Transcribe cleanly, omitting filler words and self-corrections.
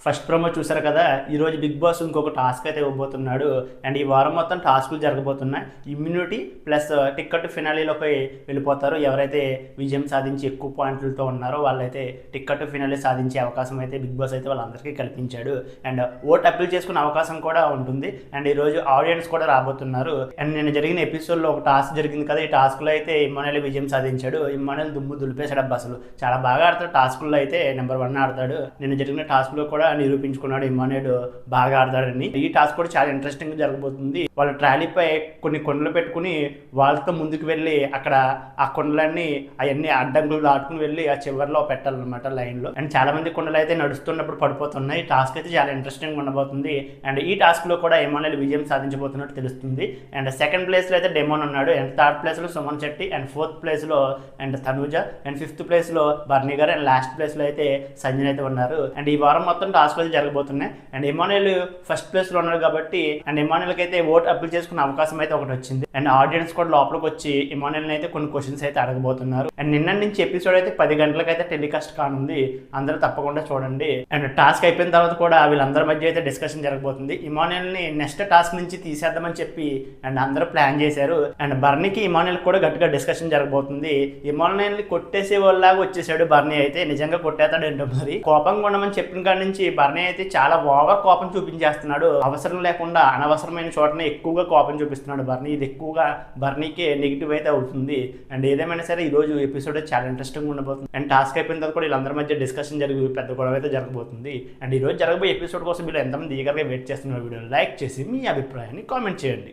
First promo చూసారు కదా. ఈరోజు బిగ్ బాస్ ఇంకొక టాస్క్ అయితే ఇవ్వబోతున్నాడు. అండ్ ఈ వారం మొత్తం టాస్కులు జరగబోతున్నాయి. ఇమ్యూనిటీ ప్లస్ టిక్కెట్ ఫినాలీలోకి వెళ్ళిపోతారు. ఎవరైతే విజయం సాధించి ఎక్కువ పాయింట్లతో ఉన్నారో వాళ్ళైతే టిక్కెట్ ఫినాలీ సాధించే అవకాశం అయితే బిగ్ బాస్ అయితే వాళ్ళందరికీ కల్పించాడు. అండ్ ఓట్ అప్పీల్ చేసుకునే అవకాశం కూడా ఉంటుంది. అండ్ ఈరోజు ఆడియన్స్ కూడా రాబోతున్నారు. అండ్ నేను జరిగిన ఎపిసోడ్లో ఒక టాస్క్ జరిగింది కదా. ఈ టాస్క్లో అయితే ఇమ్మానుయల్ విజయం సాధించాడు. ఇమ్మానుయల్ దుమ్ము దులిపేశాడు అబ్బా. అసలు చాలా బాగా ఆడతాడు. టాస్కుల్లో అయితే నెంబర్ 1 ఆడతాడు. నేను జరిగిన టాస్క్లో కూడా నిరూపించుకున్నాడు ఇమ్మానుయల్ బాగా ఆడతాడని. ఈ టాస్క్ కూడా చాలా ఇంట్రెస్టింగ్ గా జరగబోతుంది. వాళ్ళ ట్రాలీపై కొన్ని కొండలు పెట్టుకుని వాళ్ళతో ముందుకు వెళ్ళి అక్కడ ఆ కొండలన్నీ అవన్నీ అడ్డంకులు దాటుకుని వెళ్ళి ఆ చివరిలో పెట్టాలన్నమాట లైన్ లో. అండ్ చాలా మంది కొండలు అయితే నడుస్తున్నప్పుడు పడిపోతున్నాయి. ఈ టాస్క్ అయితే చాలా ఇంట్రెస్టింగ్ ఉండబోతుంది. అండ్ ఈ టాస్క్ లో కూడా ఇమ్మానుయల్ విజయం సాధించబోతున్నట్టు తెలుస్తుంది. అండ్ సెకండ్ ప్లేస్ లో అయితే డెమోన్ ఉన్నాడు. అండ్ థర్డ్ ప్లేస్ లో Suman Shetty. And fourth place లో and Tanuja. And fifth place లో బర్నీ గారు. అండ్ లాస్ట్ ప్లేస్ లో అయితే సంజయ్ అయితే ఉన్నారు. అండ్ ఈ వారం మొత్తం టాస్క్లు జరగబోతున్నాయి. అండ్ ఇమ్మానుయల్ ఫస్ట్ ప్లేస్ లో ఉన్నారు కాబట్టి అండ్ ఇమ్మానుయల్కి అయితే ఓట్ అప్పీల్ చేసుకునే అవకాశం అయితే ఒకటి వచ్చింది. అండ్ ఆడియన్స్ కూడా లోపలికి వచ్చి ఇమ్మానుయల్ అయితే కొన్ని క్వశ్చన్స్ అయితే అడగబోతున్నారు. అండ్ నిన్న నుంచి ఎపిసోడ్ అయితే 10 గంటలకు అయితే టెలికాస్ట్ కానుంది. అందరూ తప్పకుండా చూడండి. అండ్ టాస్క్ అయిపోయిన తర్వాత కూడా వీళ్ళందరి మధ్య అయితే డిస్కషన్ జరగబోతుంది. ఇమ్మానుయల్ ని నెక్స్ట్ టాస్క్ నుంచి తీసేద్దామని చెప్పి అండ్ అందరూ ప్లాన్ చేశారు. అండ్ బర్నీకి ఇమ్మానుయల్ కూడా గట్టిగా డిస్కషన్ జరగబోతుంది. ఇమ్మానుయల్ ని కొట్టేసే వాళ్ళలాగా వచ్చేసాడు బర్నీ. అయితే నిజంగా కొట్టేస్తాడు ఏంటో మరి. కోపంగా ఉండమని చెప్పిన కాడి నుంచి బర్నీ అయితే చాలా ఓవర్ కోపం చూపించేస్తున్నాడు. అవసరం లేకుండా అనవసరమైన చోటనే ఎక్కువగా కోపం చూపిస్తున్నాడు బర్నీ. ఇది ఎక్కువగా బర్నీకి నెగిటివ్ అయితే అవుతుంది. అండ్ ఏదేమైనా సరే ఈ రోజు ఎపిసోడ్ చాలా ఇంట్రెస్టింగ్ ఉండబోతుంది. అండ్ టాస్క్ అయిపోయిన తర్వాత కూడా వీళ్ళందరి మధ్య డిస్కషన్ జరిగి పెద్ద గొడవ అయితే జరగబోతుంది. అండ్ ఈ రోజు జరగబోయే ఎపిసోడ్ కోసం వీళ్ళు ఎంతమంది ఈగర్గా వెయిట్ చేస్తున్నారు. వీడియో లైక్ చేసి మీ అభిప్రాయాన్ని కామెంట్ చేయండి.